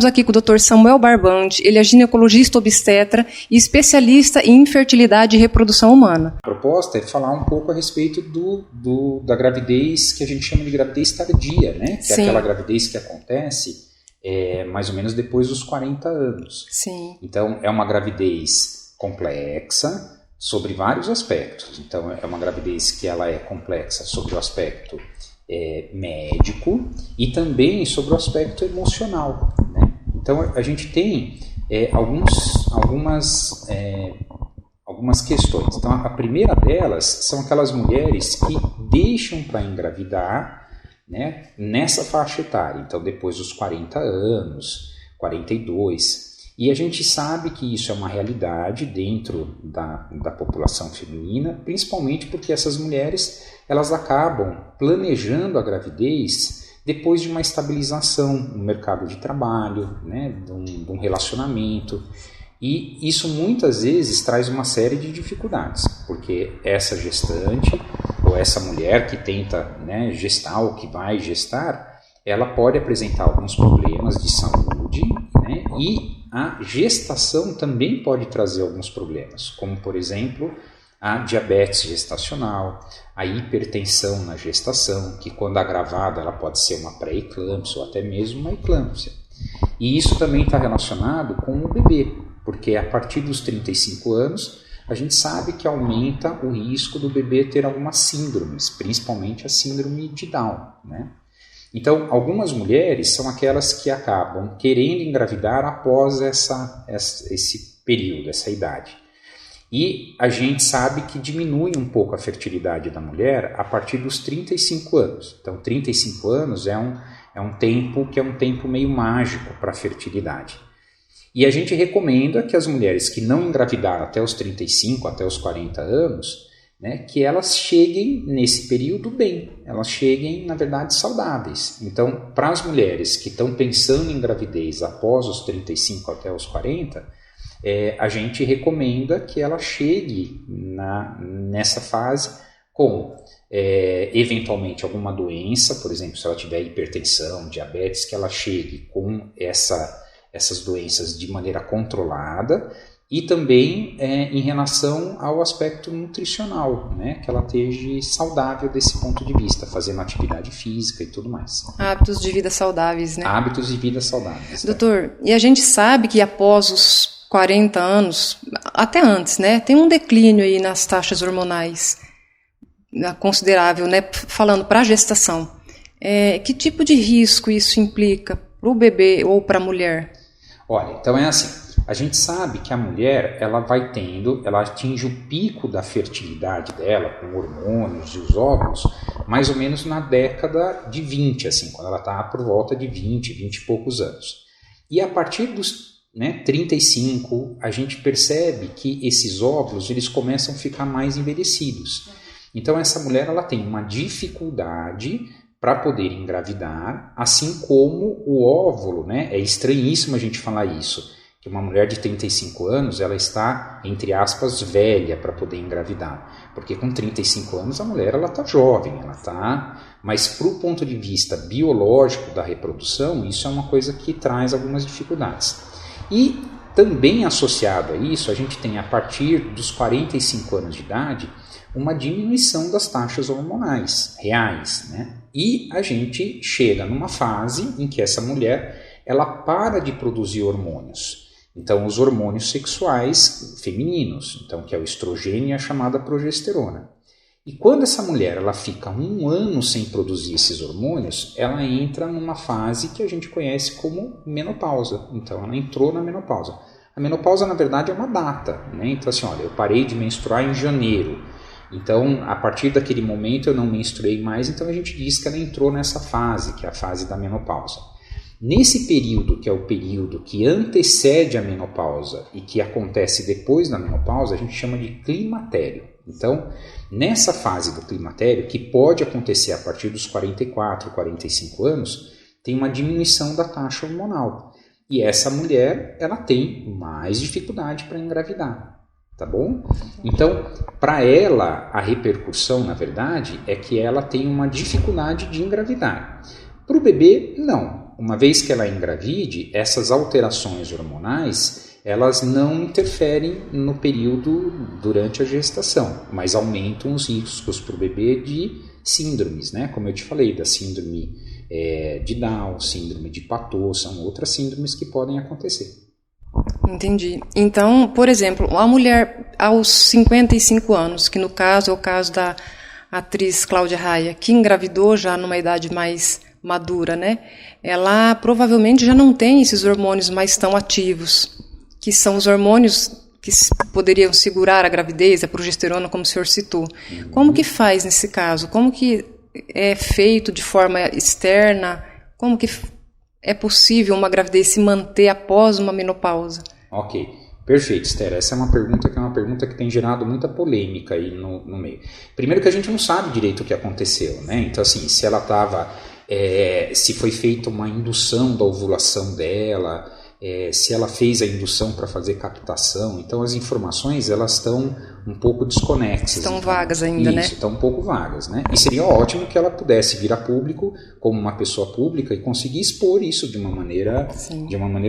estamos aqui com o Dr. Samuel Barbandi, ele é ginecologista obstetra e especialista em infertilidade e reprodução humana. A proposta é falar um pouco a respeito da gravidez que a gente chama de gravidez tardia, né? Que é aquela gravidez que acontece mais ou menos depois dos 40 anos. Sim. Então, é uma gravidez complexa sobre vários aspectos. Então, é uma gravidez que ela é complexa sobre o aspecto médico e também sobre o aspecto emocional, né? Então a gente tem algumas questões. Então a primeira delas são aquelas mulheres que deixam para engravidar, né, nessa faixa etária, então depois dos 40 anos, 42, e a gente sabe que isso é uma realidade dentro da população feminina, principalmente porque essas mulheres elas acabam planejando a gravidez depois de uma estabilização no mercado de trabalho, né, de um relacionamento. E isso muitas vezes traz uma série de dificuldades, porque essa gestante ou essa mulher que tenta, né, gestar ou que vai gestar, ela pode apresentar alguns problemas de saúde, né, e a gestação também pode trazer alguns problemas, como por exemplo a diabetes gestacional, a hipertensão na gestação, que quando agravada ela pode ser uma pré-eclâmpsia ou até mesmo uma eclâmpsia. E isso também está relacionado com o bebê, porque a partir dos 35 anos a gente sabe que aumenta o risco do bebê ter algumas síndromes, principalmente a síndrome de Down, né? Então, algumas mulheres são aquelas que acabam querendo engravidar após esse período, essa idade. E a gente sabe que diminui um pouco a fertilidade da mulher a partir dos 35 anos. Então, 35 anos é um tempo que é um tempo meio mágico para a fertilidade. E a gente recomenda que as mulheres que não engravidaram até os 35, até os 40 anos, né, que elas cheguem nesse período bem, elas cheguem, na verdade, saudáveis. Então, para as mulheres que estão pensando em gravidez após os 35 até os 40, a gente recomenda que ela chegue nessa fase com, eventualmente, alguma doença, por exemplo, se ela tiver hipertensão, diabetes, que ela chegue com essas doenças de maneira controlada, e também em relação ao aspecto nutricional, né? Que ela esteja saudável desse ponto de vista, fazendo atividade física e tudo mais. Hábitos de vida saudáveis, né? Hábitos de vida saudáveis. Doutor, e a gente sabe que após os 40 anos, até antes, né? Tem um declínio aí nas taxas hormonais considerável, né? Falando para a gestação. Que tipo de risco isso implica para o bebê ou para a mulher? Olha, então é assim. A gente sabe que a mulher, ela atinge o pico da fertilidade dela, com hormônios e os óvulos, mais ou menos na década de 20, assim, quando ela está por volta de 20 e poucos anos. E a partir dos 35, a gente percebe que esses óvulos eles começam a ficar mais envelhecidos. Então essa mulher ela tem uma dificuldade para poder engravidar, assim como o óvulo, né? É estranhíssimo a gente falar isso, que uma mulher de 35 anos, ela está, entre aspas, velha para poder engravidar. Porque com 35 anos a mulher está jovem, mas para o ponto de vista biológico da reprodução, isso é uma coisa que traz algumas dificuldades. E também associado a isso, a gente tem a partir dos 45 anos de idade, uma diminuição das taxas hormonais reais, né? E a gente chega numa fase em que essa mulher ela para de produzir hormônios. Então, os hormônios sexuais femininos, então, que é o estrogênio e a chamada progesterona. E quando essa mulher ela fica 1 ano sem produzir esses hormônios, ela entra numa fase que a gente conhece como menopausa. Então, ela entrou na menopausa. A menopausa, na verdade, é uma data, né? Então, assim, olha, eu parei de menstruar em janeiro. Então, a partir daquele momento eu não menstruei mais, então a gente diz que ela entrou nessa fase, que é a fase da menopausa. Nesse período, que é o período que antecede a menopausa e que acontece depois da menopausa, a gente chama de climatério. Então, nessa fase do climatério, que pode acontecer a partir dos 44, 45 anos, tem uma diminuição da taxa hormonal. E essa mulher, ela tem mais dificuldade para engravidar, tá bom? Então, para ela, a repercussão, na verdade, é que ela tem uma dificuldade de engravidar. Para o bebê, não. uma vez que ela engravide, essas alterações hormonais, elas não interferem no período durante a gestação, mas aumentam os riscos para o bebê de síndromes, né? Como eu te falei, da síndrome de Down, síndrome de Patau, são outras síndromes que podem acontecer. Entendi. Então, por exemplo, a mulher aos 55 anos, que no caso é o caso da atriz Cláudia Raia, que engravidou já numa idade mais madura, né? Ela provavelmente já não tem esses hormônios mais tão ativos, que são os hormônios que poderiam segurar a gravidez, a progesterona, como o senhor citou. Como que faz nesse caso? Como que é feito de forma externa? Como que é possível uma gravidez se manter após uma menopausa? Ok, perfeito, Esther. Essa é uma pergunta que tem gerado muita polêmica aí no meio. Primeiro que a gente não sabe direito o que aconteceu, né? Então, assim, se ela estava... se foi feita uma indução da ovulação dela, se ela fez a indução para fazer captação. Então, as informações, elas estão um pouco desconexas. Estão vagas ainda, né? Isso, estão um pouco vagas, né? E seria ótimo que ela pudesse vir a público como uma pessoa pública e conseguir expor isso de uma maneira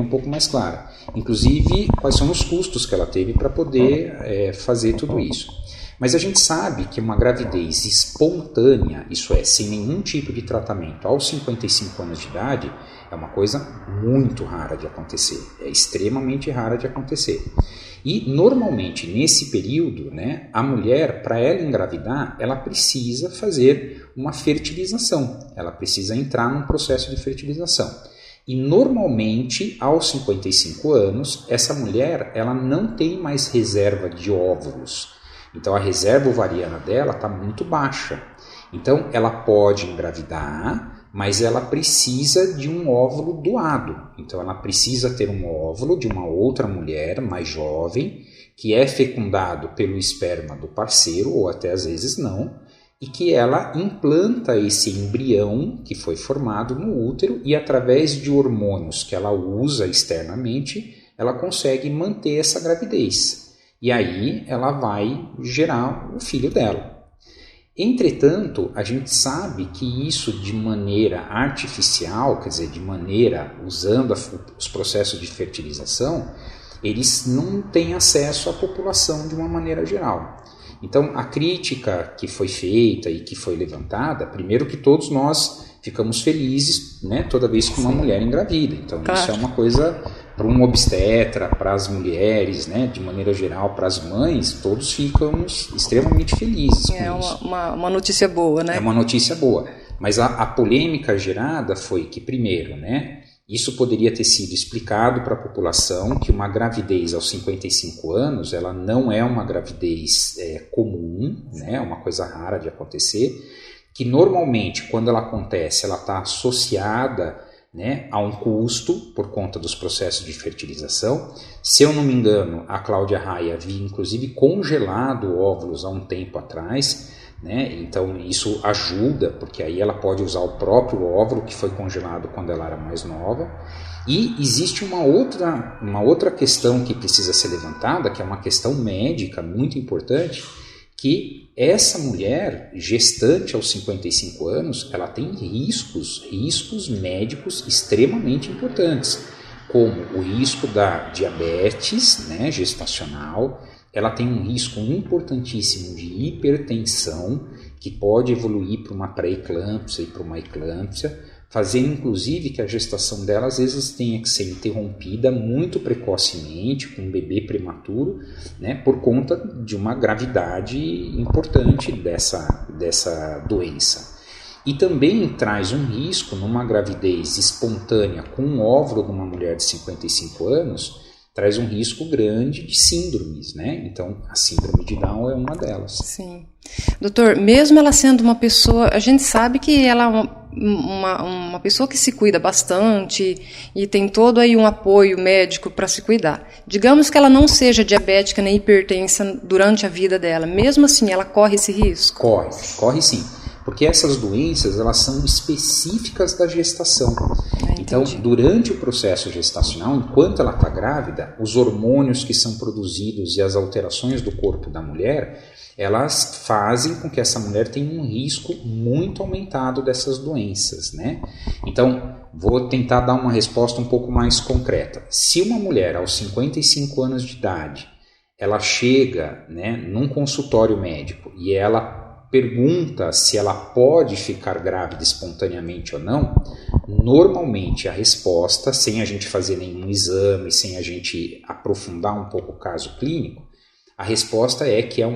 um pouco mais clara. Inclusive, quais são os custos que ela teve para poder fazer tudo isso. Mas a gente sabe que uma gravidez espontânea, isso é, sem nenhum tipo de tratamento aos 55 anos de idade, é uma coisa muito rara de acontecer, é extremamente rara de acontecer. E normalmente nesse período, né, a mulher, para ela engravidar, ela precisa fazer uma fertilização, ela precisa entrar num processo de fertilização. E normalmente aos 55 anos, essa mulher ela não tem mais reserva de óvulos. Então a reserva ovariana dela está muito baixa. Então ela pode engravidar, mas ela precisa de um óvulo doado. Então ela precisa ter um óvulo de uma outra mulher mais jovem, que é fecundado pelo esperma do parceiro, ou até às vezes não, e que ela implanta esse embrião que foi formado no útero e através de hormônios que ela usa externamente, ela consegue manter essa gravidez. E aí ela vai gerar o filho dela. Entretanto, a gente sabe que isso de maneira artificial, quer dizer, de maneira usando os processos de fertilização, eles não têm acesso à população de uma maneira geral. Então, a crítica que foi feita e que foi levantada, primeiro que todos nós ficamos felizes, né, toda vez que uma mulher engravida. Então, claro, isso é uma coisa para um obstetra, para as mulheres, né, de maneira geral, para as mães, todos ficamos extremamente felizes com isso. É uma notícia boa, né? É uma notícia boa. Mas a polêmica gerada foi que, primeiro, né, isso poderia ter sido explicado para a população que uma gravidez aos 55 anos, ela não é uma gravidez comum, né, uma coisa rara de acontecer, que normalmente, quando ela acontece, ela está associada, né, a um custo por conta dos processos de fertilização. Se eu não me engano, a Cláudia Raia havia inclusive congelado óvulos há um tempo atrás, né? Então isso ajuda, porque aí ela pode usar o próprio óvulo que foi congelado quando ela era mais nova. E existe uma outra questão que precisa ser levantada, que é uma questão médica muito importante, que essa mulher gestante aos 55 anos, ela tem riscos médicos extremamente importantes, como o risco da diabetes, né, gestacional. Ela tem um risco importantíssimo de hipertensão, que pode evoluir para uma pré-eclâmpsia e para uma eclâmpsia, fazendo inclusive que a gestação dela às vezes tenha que ser interrompida muito precocemente, com um bebê prematuro, né, por conta de uma gravidade importante dessa doença. E também traz um risco numa gravidez espontânea com um óvulo de uma mulher de 55 anos, traz um risco grande de síndromes, né? Então, a síndrome de Down é uma delas. Sim. Doutor, mesmo ela sendo uma pessoa, a gente sabe que ela é uma pessoa que se cuida bastante e tem todo aí um apoio médico para se cuidar. Digamos que ela não seja diabética nem hipertensa durante a vida dela, mesmo assim ela corre esse risco? Corre sim. Porque essas doenças, elas são específicas da gestação. Então, durante o processo gestacional, enquanto ela está grávida, os hormônios que são produzidos e as alterações do corpo da mulher, elas fazem com que essa mulher tenha um risco muito aumentado dessas doenças, né? Então, vou tentar dar uma resposta um pouco mais concreta. Se uma mulher aos 55 anos de idade, ela chega, né, num consultório médico e ela pergunta se ela pode ficar grávida espontaneamente ou não, normalmente a resposta, sem a gente fazer nenhum exame, sem a gente aprofundar um pouco o caso clínico, a resposta é que é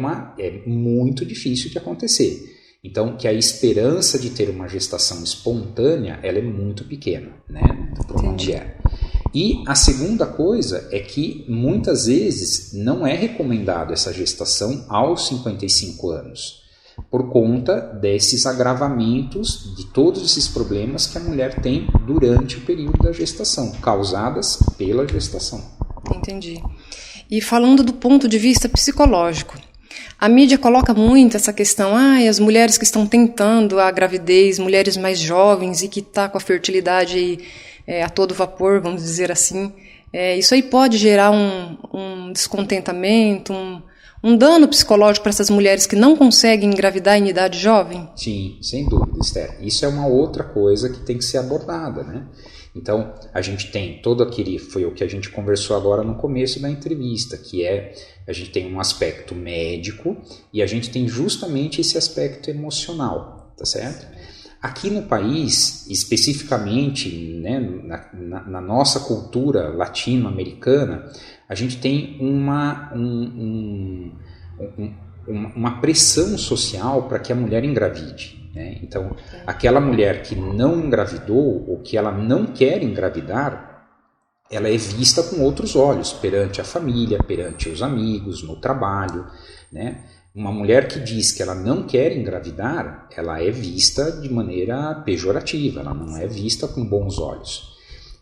muito difícil de acontecer. Então, que a esperança de ter uma gestação espontânea, ela é muito pequena, né, para uma mulher. E a segunda coisa é que muitas vezes não é recomendado essa gestação aos 55 anos, por conta desses agravamentos, de todos esses problemas que a mulher tem durante o período da gestação, causadas pela gestação. Entendi. E falando do ponto de vista psicológico, a mídia coloca muito essa questão, as mulheres que estão tentando a gravidez, mulheres mais jovens e que estão com a fertilidade a todo vapor, vamos dizer assim, isso aí pode gerar um descontentamento, um dano psicológico para essas mulheres que não conseguem engravidar em idade jovem? Sim, sem dúvida, Esther. Isso é uma outra coisa que tem que ser abordada, né? Então, a gente tem todo aquele, foi o que a gente conversou agora no começo da entrevista, que a gente tem um aspecto médico e a gente tem justamente esse aspecto emocional, tá certo? Aqui no país, especificamente, né, na nossa cultura latino-americana, a gente tem uma pressão social para que a mulher engravide. Né? Então, aquela mulher que não engravidou ou que ela não quer engravidar, ela é vista com outros olhos perante a família, perante os amigos, no trabalho. Né? Uma mulher que diz que ela não quer engravidar, ela é vista de maneira pejorativa, ela não é vista com bons olhos.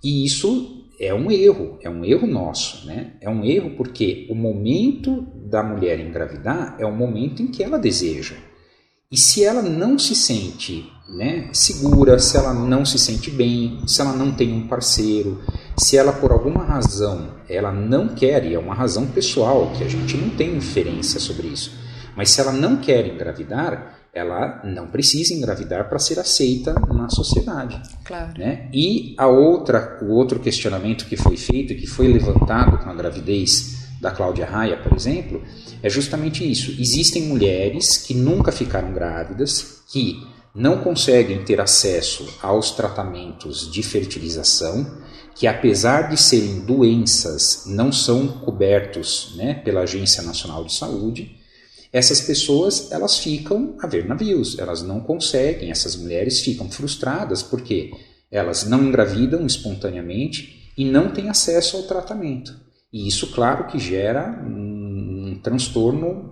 E isso é um erro nosso. Né? É um erro porque o momento da mulher engravidar é o momento em que ela deseja. E se ela não se sente, né, segura, se ela não se sente bem, se ela não tem um parceiro, se ela por alguma razão ela não quer, e é uma razão pessoal, que a gente não tem inferência sobre isso, mas se ela não quer engravidar, ela não precisa engravidar para ser aceita na sociedade. Claro. Né? E o outro questionamento que foi feito, que foi levantado com a gravidez da Cláudia Raia, por exemplo, é justamente isso. Existem mulheres que nunca ficaram grávidas, que não conseguem ter acesso aos tratamentos de fertilização, que apesar de serem doenças, não são cobertos, né, pela Agência Nacional de Saúde. Essas pessoas, elas ficam a ver navios, elas não conseguem, essas mulheres ficam frustradas porque elas não engravidam espontaneamente e não têm acesso ao tratamento. E isso, claro, que gera um transtorno,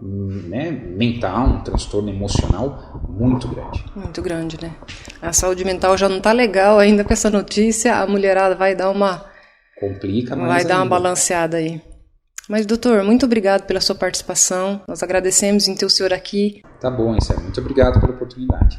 né, mental, um transtorno emocional muito grande. Muito grande, né? A saúde mental já não está legal ainda com essa notícia, a mulherada vai dar uma... Complica mais vai dar ainda. uma balanceada aí. Mas, doutor, muito obrigado pela sua participação. Nós agradecemos em ter o senhor aqui. Tá bom, Isabel. Muito obrigado pela oportunidade.